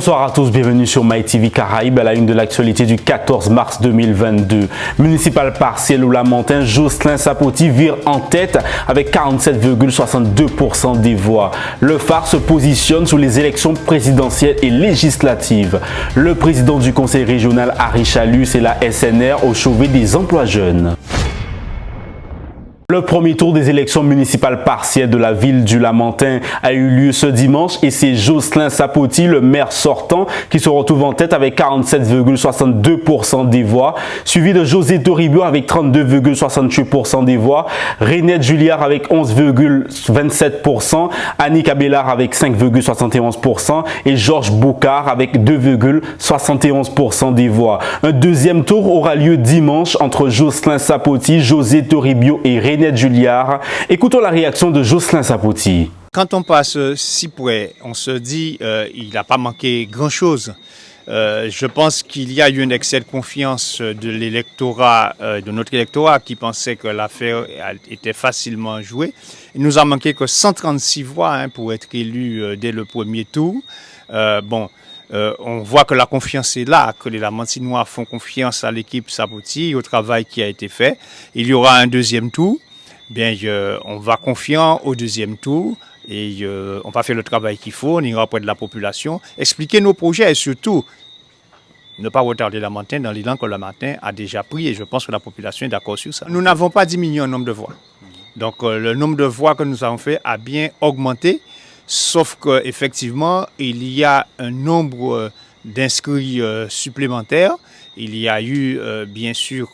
Bonsoir à tous, bienvenue sur MyTV Caraïbes à la une de l'actualité du 14 mars 2022. Municipal partiel ou Lamentin, Jocelyn Sapoti vire en tête avec 47,62% des voix. Le phare se positionne sur les élections présidentielles et législatives. Le président du conseil régional Harry Chalus et la SNR au chevet des emplois jeunes. Le premier tour des élections municipales partielles de la ville du Lamentin a eu lieu ce dimanche et c'est Jocelyn Sapoti, le maire sortant, qui se retrouve en tête avec 47,62% des voix, suivi de José Toribio avec 32,68% des voix, Renette Julliard avec 11,27%, Annick Abélard avec 5,71% et Georges Bocard avec 2,71% des voix. Un deuxième tour aura lieu dimanche entre Jocelyn Sapoti, José Toribio et Renette Julliard. Écoutons la réaction de Jocelyn Sapoti. Quand on passe si près, on se dit il n'a pas manqué grand-chose. Je pense qu'il y a eu un excès de confiance de l'électorat, de notre électorat, qui pensait que l'affaire était facilement jouée. Il nous a manqué que 136 voix pour être élu dès le premier tour. On voit que la confiance est là, que les Lamentinois font confiance à l'équipe Sapoti, au travail qui a été fait. Il y aura un deuxième tour. On va confiant au deuxième tour et on va faire le travail qu'il faut, on ira auprès de la population, expliquer nos projets et surtout ne pas retarder Lamentin dans l'élan que Lamentin a déjà pris et je pense que la population est d'accord sur ça. Nous n'avons pas diminué le nombre de voix. Donc le nombre de voix que nous avons fait a bien augmenté, sauf qu'effectivement il y a un nombre d'inscrits supplémentaires. Il y a eu bien sûr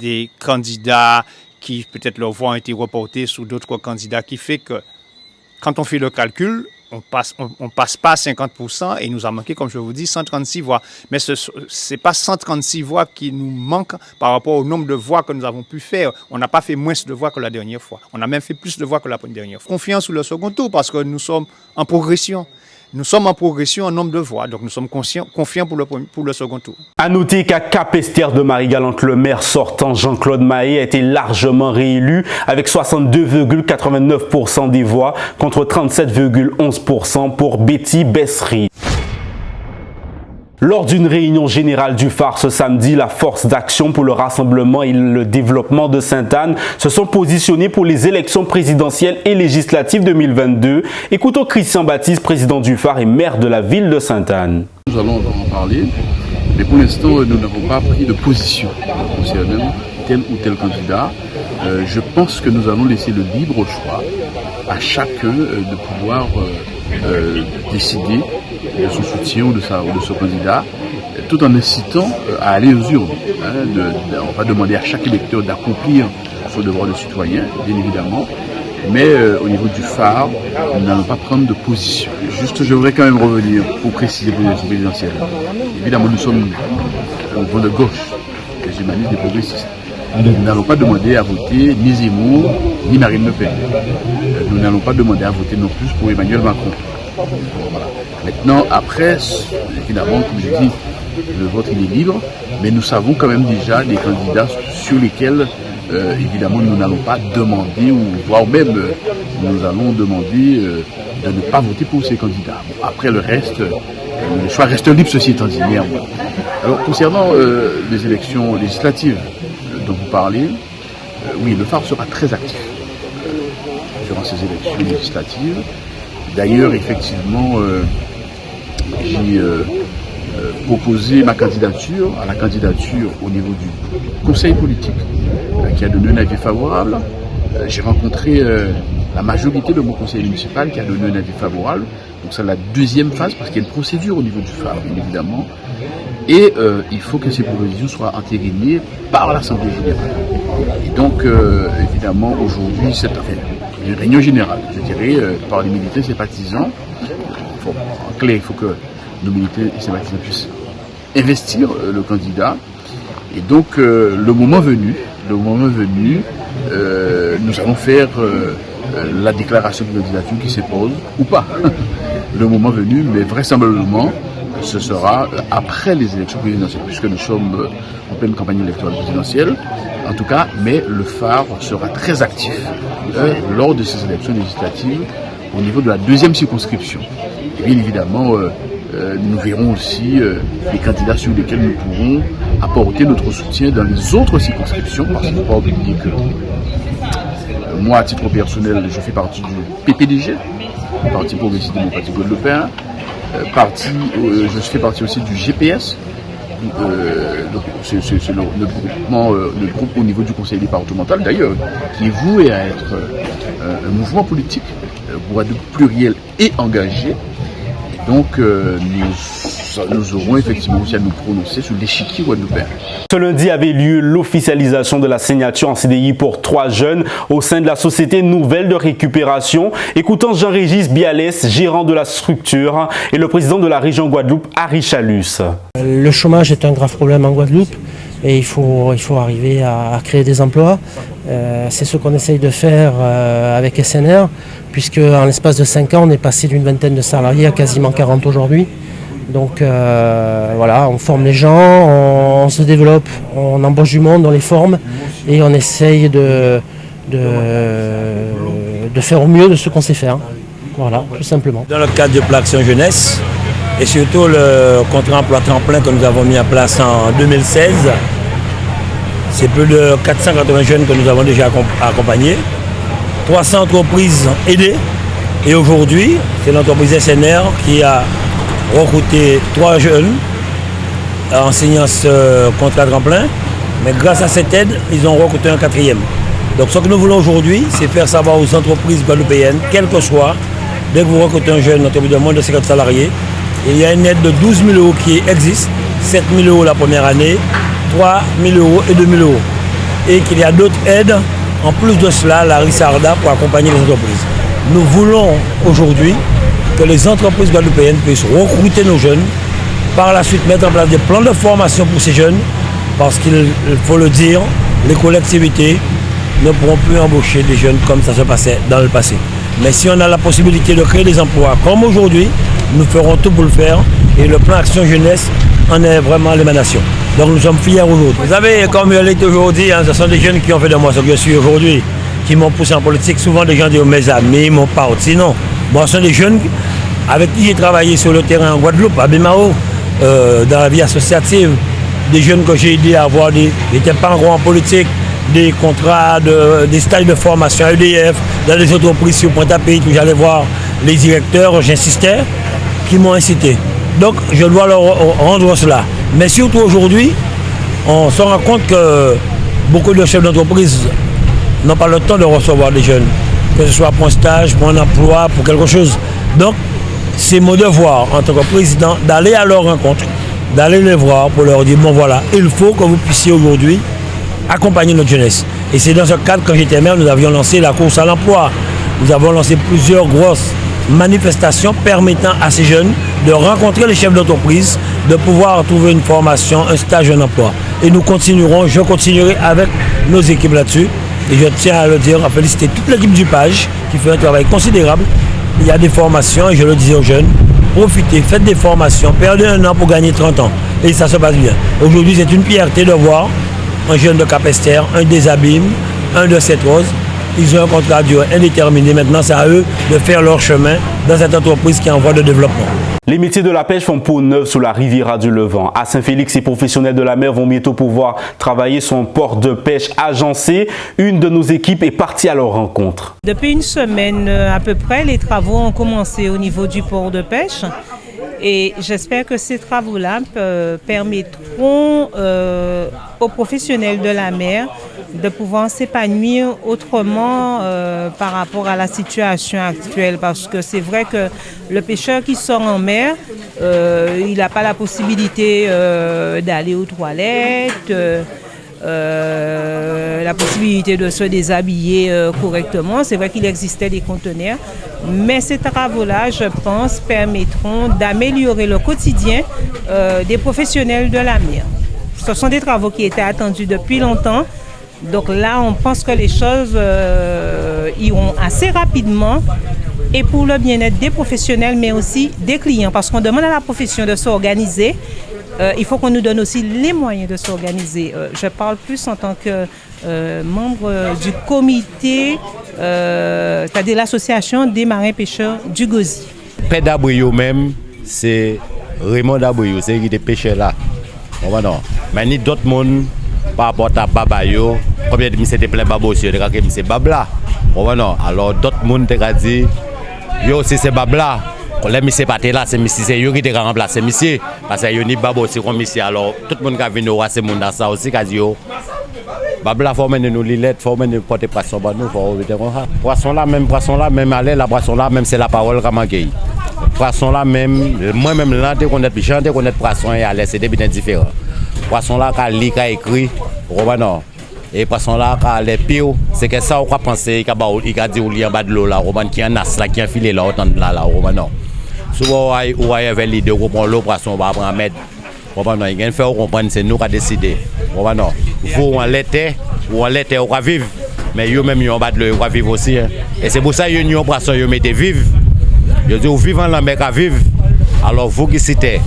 des candidats qui peut-être leurs voix ont été reportées sur d'autres candidats, qui fait que quand on fait le calcul, on passe pas à 50% et il nous a manqué, comme je vous dis, 136 voix. Mais ce n'est pas 136 voix qui nous manquent par rapport au nombre de voix que nous avons pu faire. On n'a pas fait moins de voix que la dernière fois. On a même fait plus de voix que la dernière fois. Confiance sur le second tour parce que nous sommes en progression. Nous sommes en progression en nombre de voix, donc nous sommes confiants pour le second tour. A noter qu'à Cap-Esther de Marie-Galante, le maire sortant Jean-Claude Mahé a été largement réélu avec 62,89% des voix contre 37,11% pour Betty Bessery. Lors d'une réunion générale du phare ce samedi, la force d'action pour le rassemblement et le développement de Sainte-Anne se sont positionnés pour les élections présidentielles et législatives 2022. Écoutons Christian Baptiste, président du phare et maire de la ville de Sainte-Anne. Nous allons en parler, mais pour l'instant, nous n'avons pas pris de position concernant tel ou tel candidat. Je pense que nous allons laisser le libre choix à chacun de pouvoir décider de son soutien ou de son candidat, tout en incitant à aller aux urnes. On va demander à chaque électeur d'accomplir son devoir de citoyen, bien évidemment, mais au niveau du phare, nous n'allons pas prendre de position. Juste, je voudrais quand même revenir pour préciser pour l'élection présidentielle. Évidemment, nous sommes au vent de gauche, les humanistes et progressistes. Nous n'allons pas demander à voter ni Zemmour, ni Marine Le Pen. Nous n'allons pas demander à voter non plus pour Emmanuel Macron. Voilà. Maintenant, après, évidemment, comme je dis, le vote il est libre, mais nous savons quand même déjà des candidats sur lesquels, évidemment, nous n'allons pas demander, ou voire même, nous allons demander de ne pas voter pour ces candidats. Bon, après le reste, le choix reste libre, ceci étant dit. Alors, concernant les élections législatives dont vous parlez, oui, le phare sera très actif durant ces élections législatives. D'ailleurs, effectivement, j'ai proposé ma candidature à la candidature au niveau du conseil politique qui a donné un avis favorable. J'ai rencontré la majorité de mon conseil municipal qui a donné un avis favorable. Donc c'est la deuxième phase parce qu'il y a une procédure au niveau du phare, bien évidemment. Et il faut que ces propositions soient entérinées par l'Assemblée générale. Et donc, évidemment, aujourd'hui, c'est une réunion générale, je dirais, par les militants et sympathisants. En clair, il faut que nos militants et sympathisants puissent investir le candidat. Et donc, le moment venu, nous allons faire la déclaration de candidature qui s'impose ou pas. Le moment venu, mais vraisemblablement, ce sera après les élections présidentielles, puisque nous sommes en pleine campagne électorale présidentielle, en tout cas, mais le phare sera très actif lors de ces élections législatives au niveau de la deuxième circonscription. Et bien évidemment, nous verrons aussi les candidats sur lesquels nous pourrons apporter notre soutien dans les autres circonscriptions, parce qu'il ne faut pas oublier que moi, à titre personnel, je fais partie du PPDG, Parti progressiste démocratique guadeloupéen, je fais partie aussi du GPS. C'est notre groupe au niveau du conseil départemental d'ailleurs, qui est voué à être un mouvement politique Guadeloupe pluriel et engagé. Donc nous aurons effectivement aussi à nous prononcer sur l'échiquier guadeloupéen. Ce lundi avait lieu l'officialisation de la signature en CDI pour 3 jeunes au sein de la société nouvelle de récupération. Écoutons Jean-Régis Bialès, gérant de la structure, et le président de la région Guadeloupe, Harry Chalus. Le chômage est un grave problème en Guadeloupe et il faut arriver à créer des emplois. C'est ce qu'on essaye de faire avec SNR, puisque en l'espace de 5 ans, on est passé d'une vingtaine de salariés à quasiment 40 aujourd'hui. Donc voilà, on forme les gens, on se développe, on embauche du monde, on les forme et on essaye de faire au mieux de ce qu'on sait faire. Voilà, tout simplement. Dans le cadre de Action Jeunesse et surtout le contrat emploi temps plein que nous avons mis en place en 2016, c'est plus de 480 jeunes que nous avons déjà accompagnés, 300 entreprises aidées et aujourd'hui c'est l'entreprise SNR qui a recruté 3 jeunes en signant ce contrat tremplin, mais grâce à cette aide, ils ont recruté un 4e. Donc ce que nous voulons aujourd'hui, c'est faire savoir aux entreprises guadeloupéennes, quel que soit, dès que vous recrutez un jeune entreprise de moins de 50 salariés, il y a une aide de 12 000 € qui existe, 7 000 € la première année, 3 000 € et 2 000 €. Et qu'il y a d'autres aides, en plus de cela, la RISARDA pour accompagner les entreprises. Nous voulons aujourd'hui que les entreprises guadeloupéennes puissent recruter nos jeunes, par la suite mettre en place des plans de formation pour ces jeunes, parce qu'il faut le dire, les collectivités ne pourront plus embaucher des jeunes comme ça se passait dans le passé. Mais si on a la possibilité de créer des emplois comme aujourd'hui, nous ferons tout pour le faire et le plan Action Jeunesse en est vraiment l'émanation. Donc nous sommes fiers aujourd'hui. Vous savez, comme je l'ai toujours dit, ce sont des jeunes qui ont fait de moi ce que je suis aujourd'hui, qui m'ont poussé en politique. Souvent des gens disent mes amis, mon parti, non. Moi, ce sont des jeunes avec qui j'ai travaillé sur le terrain en Guadeloupe, à Bimao, dans la vie associative, des jeunes que j'ai aidés à avoir des pas encore en politique, des contrats, des stages de formation à EDF, dans les entreprises sur Pointe-à-Pitre où j'allais voir les directeurs, j'insistais, qui m'ont incité. Donc je dois leur rendre cela. Mais surtout aujourd'hui, on se rend compte que beaucoup de chefs d'entreprise n'ont pas le temps de recevoir des jeunes, que ce soit pour un stage, pour un emploi, pour quelque chose. Donc c'est mon devoir en tant que président d'aller à leur rencontre, d'aller les voir pour leur dire, bon voilà, il faut que vous puissiez aujourd'hui accompagner notre jeunesse. Et c'est dans ce cadre, quand j'étais maire, nous avions lancé la course à l'emploi. Nous avons lancé plusieurs grosses manifestations permettant à ces jeunes de rencontrer les chefs d'entreprise, de pouvoir trouver une formation, un stage, un emploi. Et nous continuerons, je continuerai avec nos équipes là-dessus. Et je tiens à le dire, à féliciter toute l'équipe du PAGE qui fait un travail considérable. Il y a des formations, et je le disais aux jeunes, profitez, faites des formations, perdez un an pour gagner 30 ans. Et ça se passe bien. Aujourd'hui, c'est une fierté de voir un jeune de Cap-Ester, un des Abîmes, un de Sept-Roses. Ils ont un contrat à durée indéterminée. Maintenant, c'est à eux de faire leur chemin dans cette entreprise qui est en voie de développement. Les métiers de la pêche font peau neuve sous la Riviera du Levant. À Saint-Félix, les professionnels de la mer vont bientôt pouvoir travailler sur un port de pêche agencé. Une de nos équipes est partie à leur rencontre. Depuis une semaine à peu près, les travaux ont commencé au niveau du port de pêche. Et j'espère que ces travaux-là permettront aux professionnels de la mer de pouvoir s'épanouir autrement par rapport à la situation actuelle. Parce que c'est vrai que le pêcheur qui sort en mer, il n'a pas la possibilité d'aller aux toilettes, la possibilité de se déshabiller correctement. C'est vrai qu'il existait des conteneurs, mais ces travaux-là, je pense, permettront d'améliorer le quotidien des professionnels de la mer. Ce sont des travaux qui étaient attendus depuis longtemps. Donc là, on pense que les choses iront assez rapidement et pour le bien-être des professionnels, mais aussi des clients. Parce qu'on demande à la profession de s'organiser. Il faut qu'on nous donne aussi les moyens de s'organiser. Je parle plus en tant que membre du comité, c'est-à-dire l'association des marins pêcheurs du Gosier. père d'Abriyo même, c'est Raymond d'Abriyo, c'est qui était pêcheur là. Non. Mais ni d'autres monde par rapport à Babayo, combien de c'était plein Babo aussi, c'est Babla. Non. Alors d'autres monde te dit, yo si c'est Babla. Quand les messieurs pas là, c'est monsieur, c'est eux qui te remplacent monsieur. Parce que yo ni Babo c'est comme monsieur. Alors tout le monde qui vient voir ce monde dans ça aussi, quasi yo. Babla faut mener nous lilettes, faut mener porter poisson pour nous, faut éviter comme ça. Poisson là même aller la poisson là même c'est la parole qui manque. Poisson là même moi-même là te connaître chanter connaître poisson et aller c'est des bien différent. Poisson là quand lit quand écrit, non. Et poisson là quand les pire, c'est que ça on croit penser qu'il a dit ou li en bas de l'eau là, roman qui en as là qui en filé là autant là non. Souvent ou avec l'idée qu'on prend l'eau poisson va prendre mettre. Non, il faut comprendre c'est nous qui décider. Non. Vous en l'été ou en l'été on va vivre. Mais yo même en bas de l'eau on va vivre aussi. Et c'est pour ça que yo poisson yo mettez vivre. Je dis, vous vivez en mer à vivre. Alors, vous qui citez,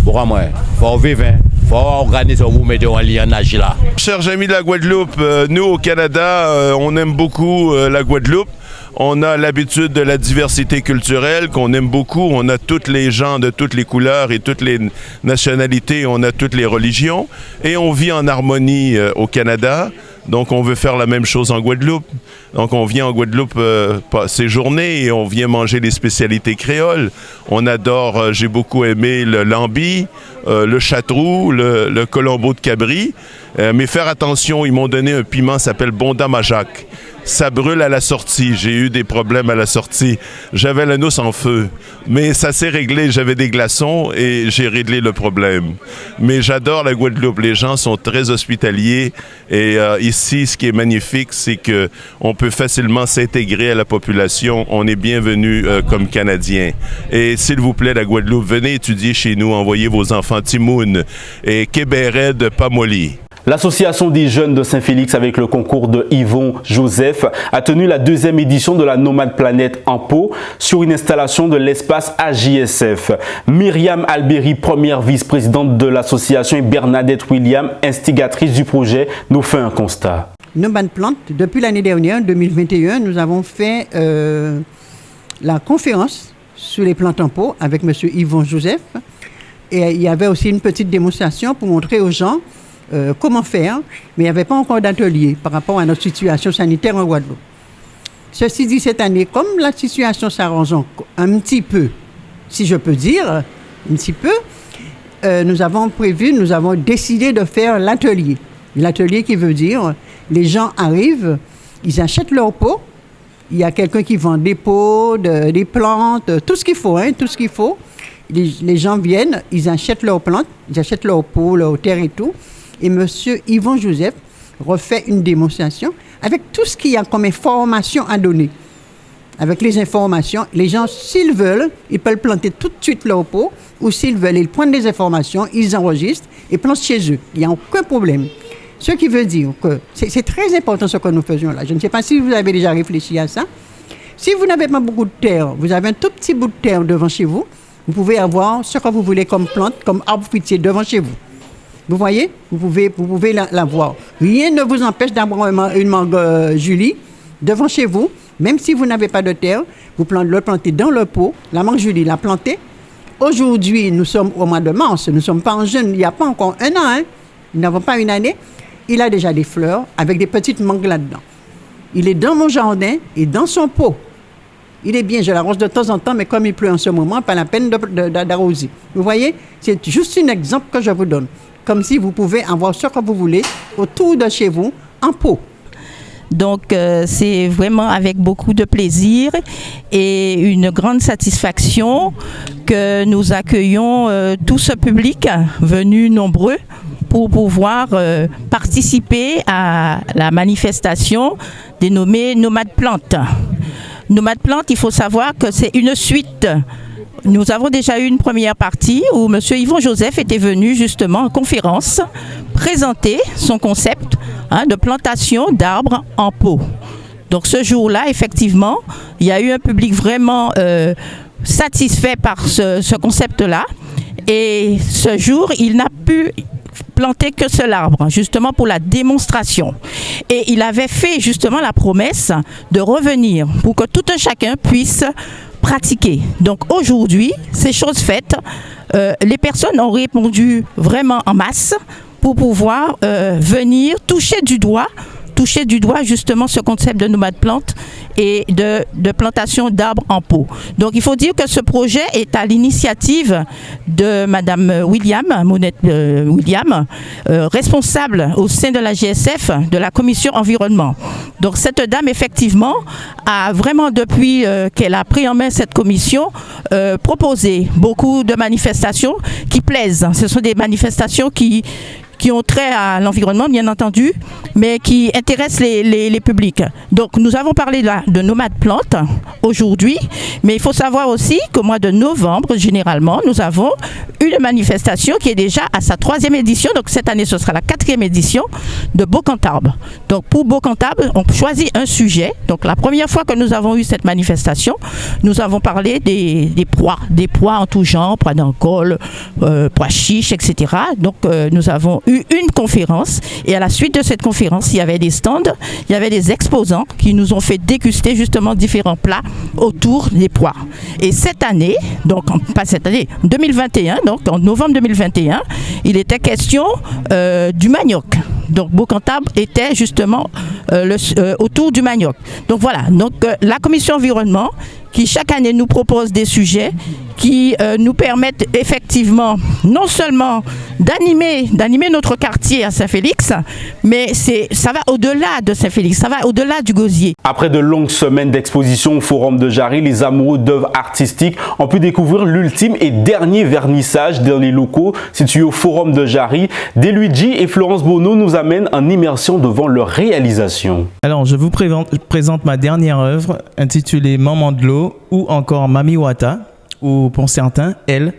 pour moi, il faut vivre, il faut organiser, vous mettez en lien nage là. Chers amis de la Guadeloupe, nous au Canada, on aime beaucoup la Guadeloupe. On a l'habitude de la diversité culturelle qu'on aime beaucoup. On a tous les gens de toutes les couleurs et toutes les nationalités. On a toutes les religions. Et on vit en harmonie au Canada. Donc, on veut faire la même chose en Guadeloupe. Donc, on vient en Guadeloupe séjourner et on vient manger les spécialités créoles. On adore, j'ai beaucoup aimé le lambi, le chatrou, le colombo de cabri. Mais faire attention, ils m'ont donné un piment qui s'appelle Bondamajac. Ça brûle à la sortie. J'ai eu des problèmes à la sortie. J'avais la noce en feu. Mais ça s'est réglé. J'avais des glaçons et j'ai réglé le problème. Mais j'adore la Guadeloupe. Les gens sont très hospitaliers. Et ici, ce qui est magnifique, c'est qu'on peut facilement s'intégrer à la population. On est bienvenu comme Canadiens. Et s'il vous plaît, la Guadeloupe, venez étudier chez nous. Envoyez vos enfants Timoun et Kébéré de Pamoli. L'Association des jeunes de Saint-Félix avec le concours de Yvon Joseph a tenu la 2e édition de la Nomade Planète en Pau sur une installation de l'espace AJSF. Myriam Alberi, première vice-présidente de l'association, et Bernadette William, instigatrice du projet, nous fait un constat. Nomade Planète, depuis l'année dernière, 2021, nous avons fait la conférence sur les plantes en pot avec M. Yvon Joseph. Et il y avait aussi une petite démonstration pour montrer aux gens comment faire, mais il n'y avait pas encore d'atelier par rapport à notre situation sanitaire en Guadeloupe. Ceci dit, cette année, comme la situation s'arrange un petit peu, si je peux dire, un petit peu, nous avons décidé de faire l'atelier. L'atelier qui veut dire, les gens arrivent, ils achètent leur pot, il y a quelqu'un qui vend des pots, des plantes, tout ce qu'il faut, tout ce qu'il faut. Les gens viennent, ils achètent leurs plantes, ils achètent leurs pots, leurs terres et tout. Et M. Yvon Joseph refait une démonstration avec tout ce qu'il y a comme information à donner. Avec les informations, les gens, s'ils veulent, ils peuvent planter tout de suite leur pot, ou s'ils veulent, ils prennent des informations, ils enregistrent et plantent chez eux. Il n'y a aucun problème. Ce qui veut dire que c'est très important ce que nous faisons là. Je ne sais pas si vous avez déjà réfléchi à ça. Si vous n'avez pas beaucoup de terre, vous avez un tout petit bout de terre devant chez vous, vous pouvez avoir ce que vous voulez comme plante, comme arbre fruitier devant chez vous. Vous voyez, vous pouvez l'avoir. Rien ne vous empêche d'avoir une mangue Julie devant chez vous, même si vous n'avez pas de terre, vous le plantez dans le pot, la mangue Julie, la plantez. Aujourd'hui, nous sommes au mois de mars, nous ne sommes pas en jeûne, il n'y a pas encore un an, nous n'avons pas une année. Il a déjà des fleurs avec des petites mangues là-dedans. Il est dans mon jardin et dans son pot. Il est bien, je l'arrose de temps en temps, mais comme il pleut en ce moment, pas la peine d'arroser. Vous voyez, c'est juste un exemple que je vous donne. Comme si vous pouvez avoir ce que vous voulez autour de chez vous, en pot. Donc c'est vraiment avec beaucoup de plaisir et une grande satisfaction que nous accueillons tout ce public venu nombreux pour pouvoir participer à la manifestation dénommée Nomade Planète. Nomade Planète, il faut savoir que c'est une suite. Nous avons déjà eu une première partie où M. Yvon Joseph était venu justement en conférence présenter son concept de plantation d'arbres en pot. Donc ce jour-là, effectivement, il y a eu un public vraiment satisfait par ce concept-là. Et ce jour, il n'a pu planter que seul arbre, justement pour la démonstration. Et il avait fait justement la promesse de revenir pour que tout un chacun puisse pratiquer. Donc aujourd'hui, ces choses faites, les personnes ont répondu vraiment en masse pour pouvoir venir toucher du doigt justement ce concept de nomade plante et de plantation d'arbres en pot. Donc il faut dire que ce projet est à l'initiative de Madame Monette William, responsable au sein de la GSF de la commission environnement. Donc cette dame effectivement a vraiment depuis qu'elle a pris en main cette commission proposé beaucoup de manifestations qui plaisent. Ce sont des manifestations qui ont trait à l'environnement, bien entendu, mais qui intéressent les publics. Donc, nous avons parlé de nomade plantes aujourd'hui, mais il faut savoir aussi qu'au mois de novembre, généralement, nous avons une manifestation qui est déjà à sa 3e édition. Donc, cette année, ce sera la 4e édition de Beau-Cantabre. Donc, pour Beau-Cantabre, on choisit un sujet. Donc, la première fois que nous avons eu cette manifestation, nous avons parlé des pois en tout genre, pois d'Angole, pois chiches, etc. Donc, nous avons eu une conférence et à la suite de cette conférence, il y avait des stands, il y avait des exposants qui nous ont fait déguster justement différents plats autour des pois. Et cette année, donc pas cette année, 2021, donc en novembre 2021, il était question du manioc. Donc Beau-Cantabre était justement autour du manioc. Donc voilà, donc la commission environnement qui chaque année nous propose des sujets qui nous permettent effectivement non seulement d'animer notre quartier à Saint-Félix, mais ça va au-delà de Saint-Félix, ça va au-delà du gosier. Après de longues semaines d'exposition au Forum de Jarry, les amoureux d'œuvres artistiques ont pu découvrir l'ultime et dernier vernissage dans les locaux situés au Forum de Jarry. Deluigi et Florence Bonneau nous amènent en immersion devant leur réalisation. Alors, je vous présente ma dernière œuvre intitulée Maman de l'eau ou encore Mami Wata, ou pour certains, Elle.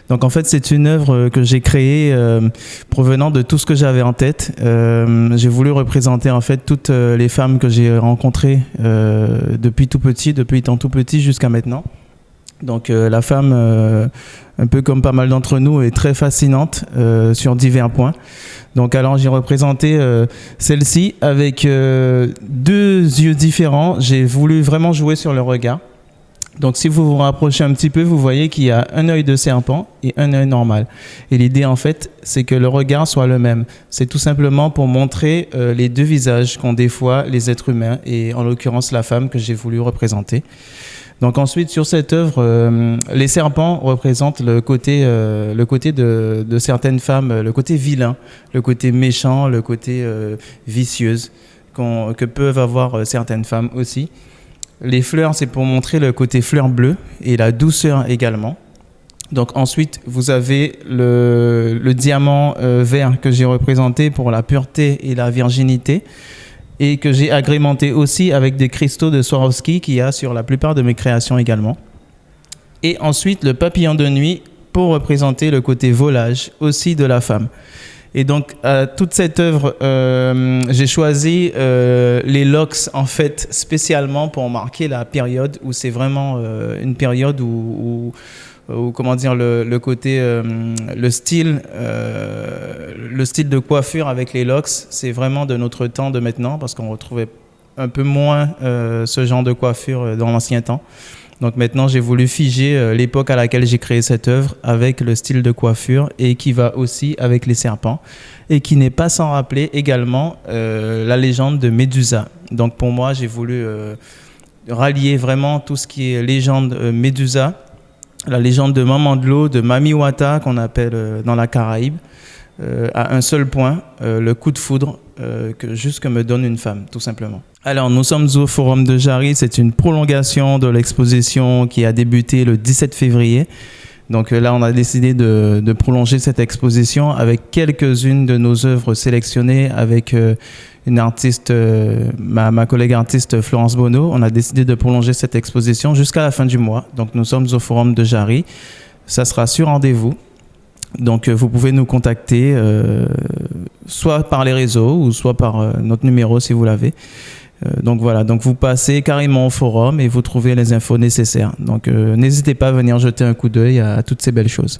Donc en fait, c'est une œuvre que j'ai créée provenant de tout ce que j'avais en tête. J'ai voulu représenter en fait toutes les femmes que j'ai rencontrées depuis étant tout petit jusqu'à maintenant. Donc la femme, un peu comme pas mal d'entre nous, est très fascinante sur divers points. Donc alors j'ai représenté celle-ci avec 2 yeux différents. J'ai voulu vraiment jouer sur le regard. Donc si vous vous rapprochez un petit peu, vous voyez qu'il y a un œil de serpent et un œil normal. Et l'idée en fait, c'est que le regard soit le même. C'est tout simplement pour montrer les 2 visages qu'ont des fois les êtres humains et en l'occurrence la femme que j'ai voulu représenter. Donc ensuite sur cette œuvre, les serpents représentent le côté de certaines femmes, le côté vilain, le côté méchant, le côté vicieuse que peuvent avoir certaines femmes aussi. Les fleurs, c'est pour montrer le côté fleur bleue et la douceur également. Donc ensuite, vous avez le diamant vert que j'ai représenté pour la pureté et la virginité et que j'ai agrémenté aussi avec des cristaux de Swarovski qu'il y a sur la plupart de mes créations également. Et ensuite, le papillon de nuit pour représenter le côté volage aussi de la femme. Et donc, toute cette œuvre, j'ai choisi les locks, en fait, spécialement pour marquer la période où c'est vraiment une période où comment dire, le côté, le style de coiffure avec les locks, c'est vraiment de notre temps de maintenant, parce qu'on retrouvait un peu moins ce genre de coiffure dans l'ancien temps. Donc maintenant, j'ai voulu figer l'époque à laquelle j'ai créé cette œuvre avec le style de coiffure et qui va aussi avec les serpents et qui n'est pas sans rappeler également la légende de Médusa. Donc pour moi, j'ai voulu rallier vraiment tout ce qui est légende Médusa, la légende de Maman de l'eau, de Mami Wata qu'on appelle dans la Caraïbe, à un seul point, le coup de foudre que me donne une femme, tout simplement. Alors, nous sommes au Forum de Jarry. C'est une prolongation de l'exposition qui a débuté le 17 février. Donc là, on a décidé de prolonger cette exposition avec quelques-unes de nos œuvres sélectionnées avec une artiste, ma collègue artiste Florence Bonneau. On a décidé de prolonger cette exposition jusqu'à la fin du mois. Donc, nous sommes au Forum de Jarry. Ça sera sur rendez-vous. Donc, vous pouvez nous contacter soit par les réseaux ou soit par notre numéro si vous l'avez. Donc voilà, donc vous passez carrément au forum et vous trouvez les infos nécessaires. Donc n'hésitez pas à venir jeter un coup d'œil à toutes ces belles choses.